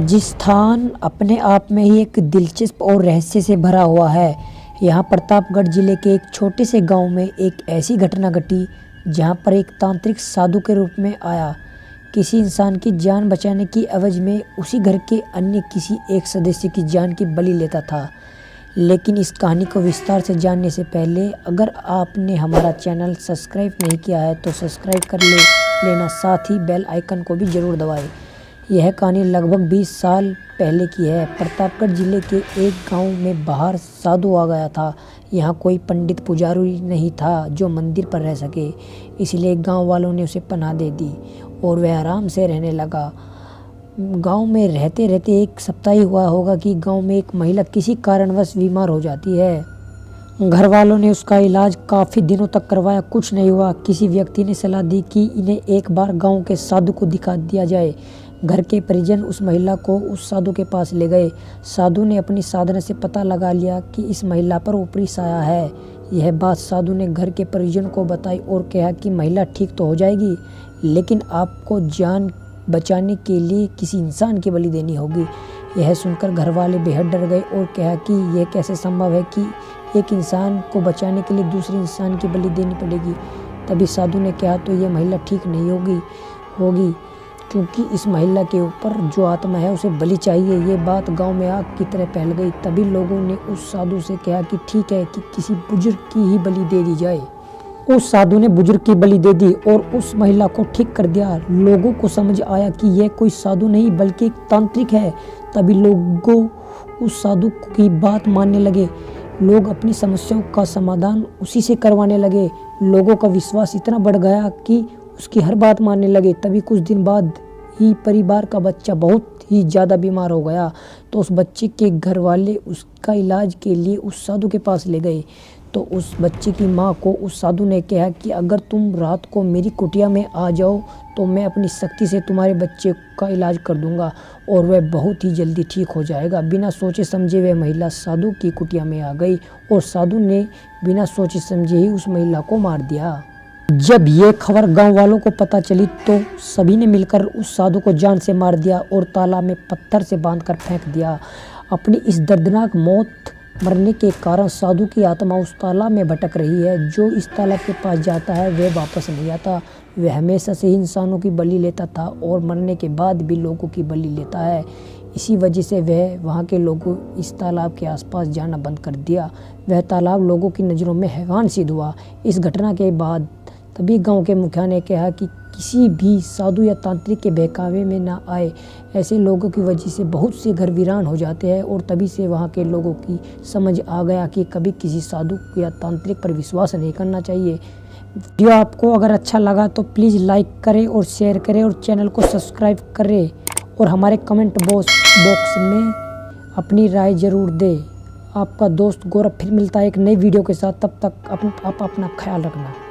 राजस्थान अपने आप में ही एक दिलचस्प और रहस्य से भरा हुआ है। यहाँ प्रतापगढ़ जिले के एक छोटे से गांव में एक ऐसी घटना घटी जहाँ पर एक तांत्रिक साधु के रूप में आया किसी इंसान की जान बचाने की एवज में उसी घर के अन्य किसी एक सदस्य की जान की बलि लेता था। लेकिन इस कहानी को विस्तार से जानने से पहले अगर आपने हमारा चैनल सब्सक्राइब नहीं किया है तो सब्सक्राइब कर लेना, साथ ही बेल आइकन को भी ज़रूर दबाएं। यह कहानी लगभग 20 साल पहले की है। प्रतापगढ़ जिले के एक गांव में बाहर साधु आ गया था। यहाँ कोई पंडित पुजारी नहीं था जो मंदिर पर रह सके, इसलिए गांव वालों ने उसे पनाह दे दी और वह आराम से रहने लगा। गांव में रहते रहते एक सप्ताह ही हुआ होगा कि गांव में एक महिला किसी कारणवश बीमार हो जाती है। घर वालों ने उसका इलाज काफ़ी दिनों तक करवाया, कुछ नहीं हुआ। किसी व्यक्ति ने सलाह दी कि इन्हें एक बार गांव के साधु को दिखा दिया जाए। घर के परिजन उस महिला को उस साधु के पास ले गए। साधु ने अपनी साधना से पता लगा लिया कि इस महिला पर ऊपरी साया है। यह बात साधु ने घर के परिजन को बताई और कहा कि महिला ठीक तो हो जाएगी, लेकिन आपको जान बचाने के लिए किसी इंसान की बलि देनी होगी। यह सुनकर घर वाले बेहद डर गए और कहा कि यह कैसे संभव है कि एक इंसान को बचाने के लिए दूसरे इंसान की बलि देनी पड़ेगी। तभी साधु ने कहा तो यह महिला ठीक नहीं होगी क्योंकि इस महिला के ऊपर जो आत्मा है उसे बलि चाहिए। ये बात गांव में आग की तरह फैल गई। तभी लोगों ने उस साधु से कहा कि ठीक है कि किसी बुजुर्ग की ही बलि दे दी जाए। उस साधु ने बुजुर्ग की बलि दे दी और उस महिला को ठीक कर दिया। लोगों को समझ आया कि यह कोई साधु नहीं बल्कि एक तांत्रिक है। तभी लोगों उस साधु की बात मानने लगे। लोग अपनी समस्याओं का समाधान उसी से करवाने लगे। लोगों का विश्वास इतना बढ़ गया कि उसकी हर बात मानने लगे। तभी कुछ दिन बाद ही परिवार का बच्चा बहुत ही ज़्यादा बीमार हो गया, तो उस बच्चे के घर वाले उसका इलाज के लिए उस साधु के पास ले गए। तो उस बच्चे की माँ को उस साधु ने कहा कि अगर तुम रात को मेरी कुटिया में आ जाओ तो मैं अपनी शक्ति से तुम्हारे बच्चे का इलाज कर दूंगा और वह बहुत ही जल्दी ठीक हो जाएगा। बिना सोचे समझे वह महिला साधु की कुटिया में आ गई और साधु ने बिना सोचे समझे ही उस महिला को मार दिया। जब ये खबर गांव वालों को पता चली तो सभी ने मिलकर उस साधु को जान से मार दिया और तालाब में पत्थर से बांधकर फेंक दिया। अपनी इस दर्दनाक मौत मरने के कारण साधु की आत्मा उस तालाब में भटक रही है। जो इस तालाब के पास जाता है वह वापस नहीं आता। वह हमेशा से ही इंसानों की बलि लेता था और मरने के बाद भी लोगों की बलि लेता है। इसी वजह से वह वहाँ के लोगों इस तालाब के आसपास जाना बंद कर दिया। वह तालाब लोगों की नज़रों में हैवान सिद्ध हुआ। इस घटना के बाद तभी गांव के मुखिया ने कहा कि किसी भी साधु या तांत्रिक के बहकावे में ना आए। ऐसे लोगों की वजह से बहुत से घर वीरान हो जाते हैं और तभी से वहाँ के लोगों की समझ आ गया कि कभी किसी साधु या तांत्रिक पर विश्वास नहीं करना चाहिए। वीडियो आपको अगर अच्छा लगा तो प्लीज़ लाइक करें और शेयर करें और चैनल को सब्सक्राइब करें और हमारे कमेंट बॉक्स में अपनी राय ज़रूर दें। आपका दोस्त गौरव फिर मिलता है एक नई वीडियो के साथ। तब तक आप अपना ख्याल रखना।